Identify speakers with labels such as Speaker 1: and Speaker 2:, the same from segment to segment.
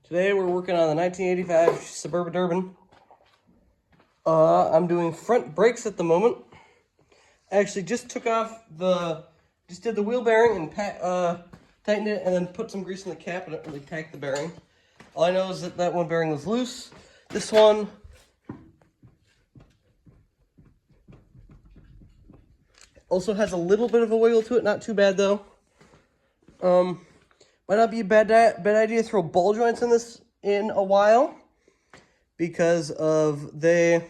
Speaker 1: Today we're working on the 1985 Suburban. I'm doing front brakes at the moment. Actually, just did the wheel bearing and tightened it, and then put some grease in the cap, and it really tacked the bearing. All I know is that one bearing was loose. This one also has a little bit of a wiggle to it, not too bad though. Might not be a bad idea to throw ball joints in this in a while, because I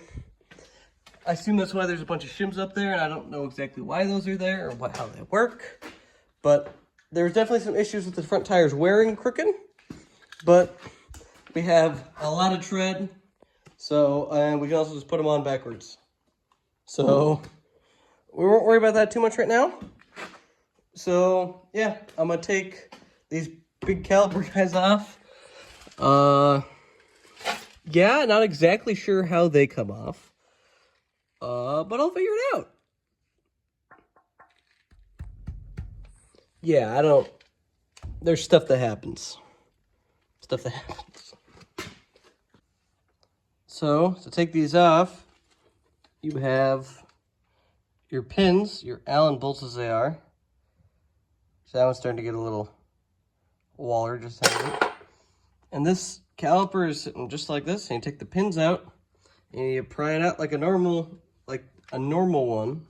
Speaker 1: assume that's why there's a bunch of shims up there, and I don't know exactly why those are there or how they work. But there's definitely some issues with the front tires wearing crooked, but we have a lot of tread, and we can also just put them on backwards. So we won't worry about that too much right now. So yeah, I'm gonna take these big caliper guys off. Yeah, not exactly sure how they come off. But I'll figure it out. Yeah, there's stuff that happens. So, to take these off, you have your pins, your Allen bolts as they are. So that one's starting to get a little waller just a bit. And this caliper is sitting just like this, and you take the pins out, and you pry it out like a normal one,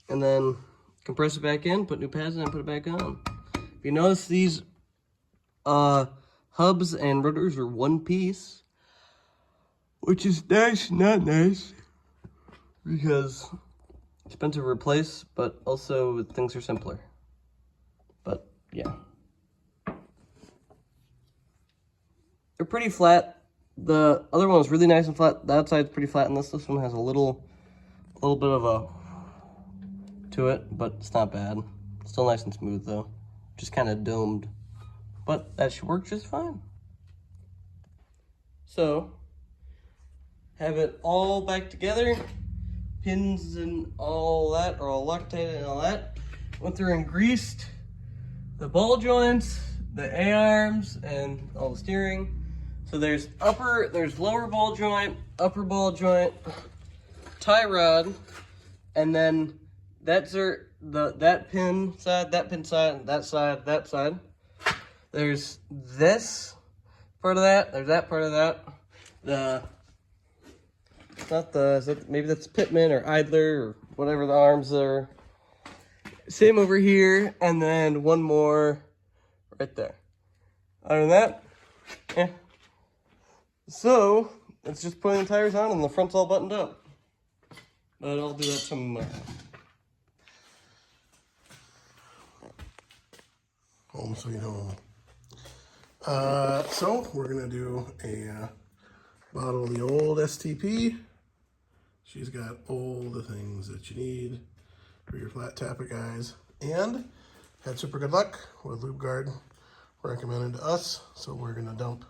Speaker 1: and then compress it back in, put new pads in, and put it back on. If you notice, these hubs and rotors are one piece, which is nice, not nice, because it's expensive to replace, but also things are simpler. But yeah, they're pretty flat. The other one was really nice and flat. The outside's pretty flat, and this one has a little bit of a to it, but it's not bad. Still nice and smooth though, just kind of domed, but that should work just fine. So have it all back together, pins and all that are all Loctite and all that. Went through and greased the ball joints, the A-arms, and all the steering. So there's lower ball joint, upper ball joint, tie rod, and then that pin side, that side. There's this part of that. There's that part of that. Maybe that's Pitman or Idler or whatever the arms are. Same over here, and then one more right there. Other than that, yeah. So it's just putting the tires on, and the front's all buttoned up. But I'll do that tomorrow.
Speaker 2: Home sweet home. So we're gonna do a bottle of the old STP. She's got all the things that you need for your flat tappet guys, and had super good luck with Lube Guard recommended to us. So we're gonna dump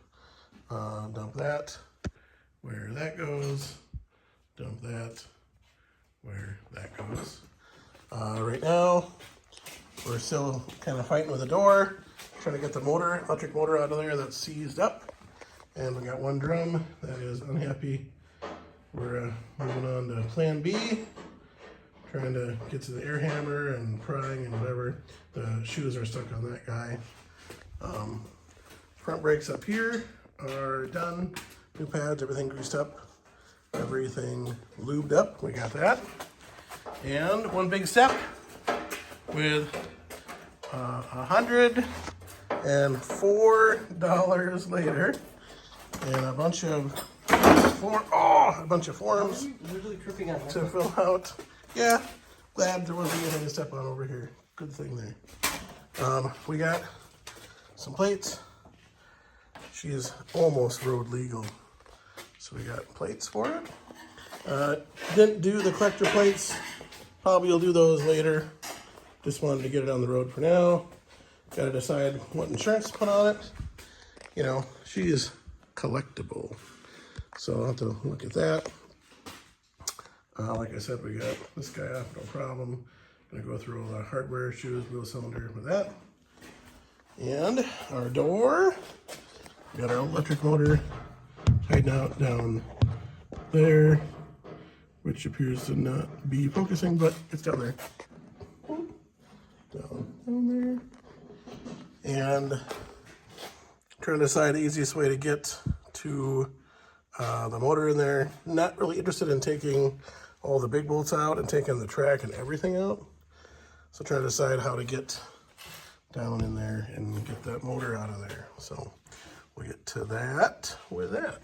Speaker 2: that where that goes, dump that where that goes. Right now, we're still kind of fighting with the door, trying to get the electric motor out of there that's seized up. And we got one drum that is unhappy. We're moving on to plan B, trying to get to the air hammer and prying and whatever. The shoes are stuck on that guy. Front brakes up here are done. New pads, everything greased up, everything lubed up. We got that. And one big step with $104 later, and a bunch of forms to fill out. Yeah, glad there wasn't anything to step on over here. Good thing there. We got some plates. She's almost road legal, so we got plates for it. Didn't do the collector plates. Probably will do those later. Just wanted to get it on the road for now. Got to decide what insurance to put on it. You know, she's collectible, so I'll have to look at that. Like I said, we got this guy off, no problem. Gonna go through all the hardware, shoes, wheel cylinder with that. And our door, we got our electric motor tied out down there, which appears to not be focusing, but it's down there. Down there. And trying to decide the easiest way to get to the motor in there. Not really interested in taking all the big bolts out and taking the track and everything out. So trying to decide how to get down in there and get that motor out of there. So we'll get to that with that.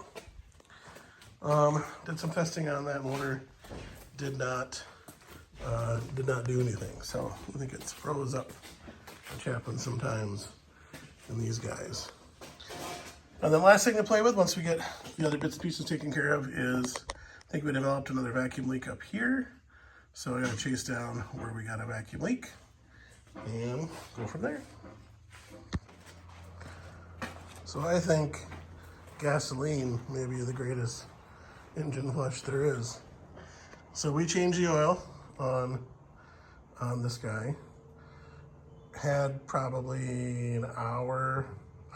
Speaker 2: Did some testing on that motor. Did not do anything. So I think it's froze up, which happens sometimes in these guys. And the last thing to play with once we get the other bits and pieces taken care of is, I think we developed another vacuum leak up here. So I gotta chase down where we got a vacuum leak and go from there. So I think gasoline may be the greatest engine flush there is. So we changed the oil on this guy. Had probably an hour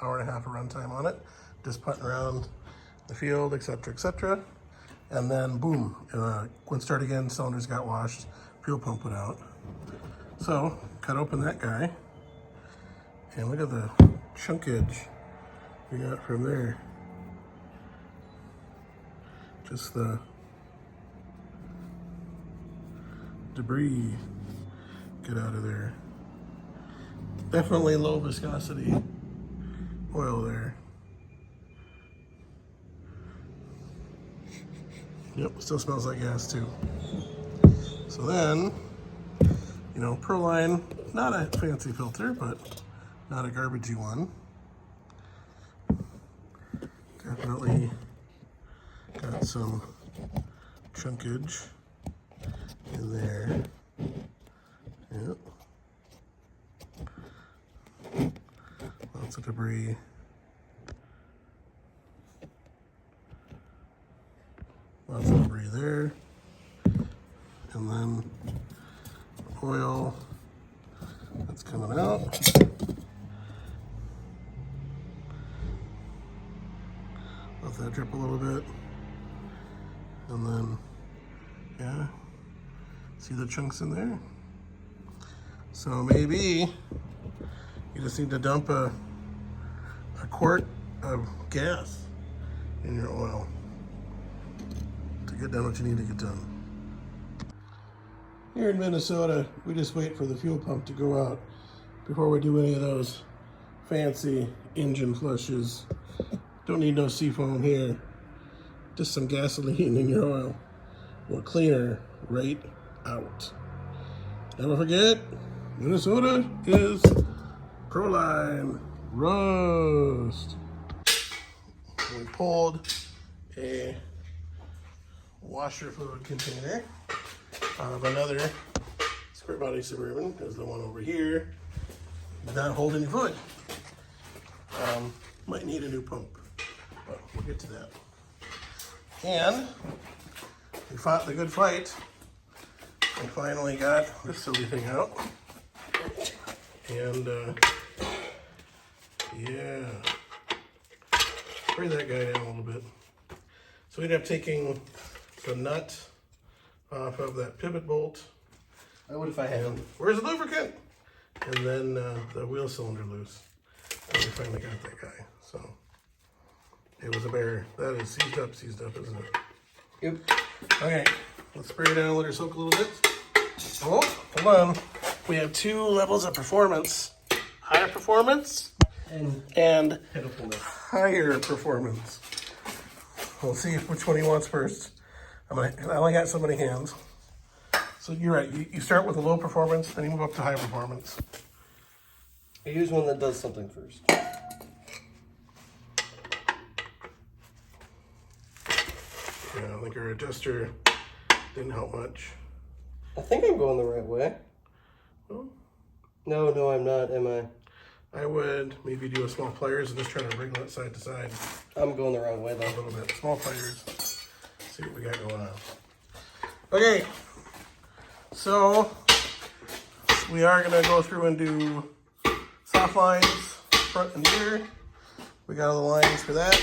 Speaker 2: and a half of runtime on it, just putting around the field, etc. And then boom, when start again, cylinders got washed, fuel pump went out. So cut open that guy, and look at the chunkage we got from there. Just the debris get out of there. Definitely low viscosity oil there. Yep, still smells like gas too. So then, you know, Proline, not a fancy filter, but not a garbagey one. Definitely got some chunkage in there. Yep. Lots of debris. Lots of debris there. And then oil that's coming out. Let that drip a little bit. And then, yeah, see the chunks in there? So maybe you just need to dump a quart of gas in your oil to get done what you need to get done. Here in Minnesota, we just wait for the fuel pump to go out before we do any of those fancy engine flushes. Don't need no seafoam here. Just some gasoline in your oil will clean her right out. Never forget, Minnesota is Proline Rust. We pulled a washer fluid container out of another squarebody Suburban, because the one over here did not hold any fluid. Might need a new pump, but we'll get to that. And we fought the good fight and finally got this silly thing out. And yeah, spray that guy down a little bit. So we ended up taking the nut off of that pivot bolt.
Speaker 1: I would if I had.
Speaker 2: Where's the lubricant? And then the wheel cylinder loose. And we finally got that guy. So it was a bear. That is seized up, isn't it?
Speaker 1: Yep.
Speaker 2: Okay, let's spray it down and let her soak a little bit. Oh, hold on. We have two levels of performance. Higher performance and higher performance. We'll see which one he wants first. I only got so many hands. So you're right, you start with a low performance, then you move up to high performance.
Speaker 1: I use one that does something first.
Speaker 2: Yeah, I think our adjuster didn't help much.
Speaker 1: I think I'm going the right way.
Speaker 2: Well,
Speaker 1: no, I'm not, am I?
Speaker 2: I would maybe do a small pliers and just try to wriggle it side to side.
Speaker 1: I'm going the wrong way
Speaker 2: A
Speaker 1: though.
Speaker 2: little bit. Small pliers. See what we got going on. Okay. So we are going to go through and do soft lines front and rear. We got all the lines for that.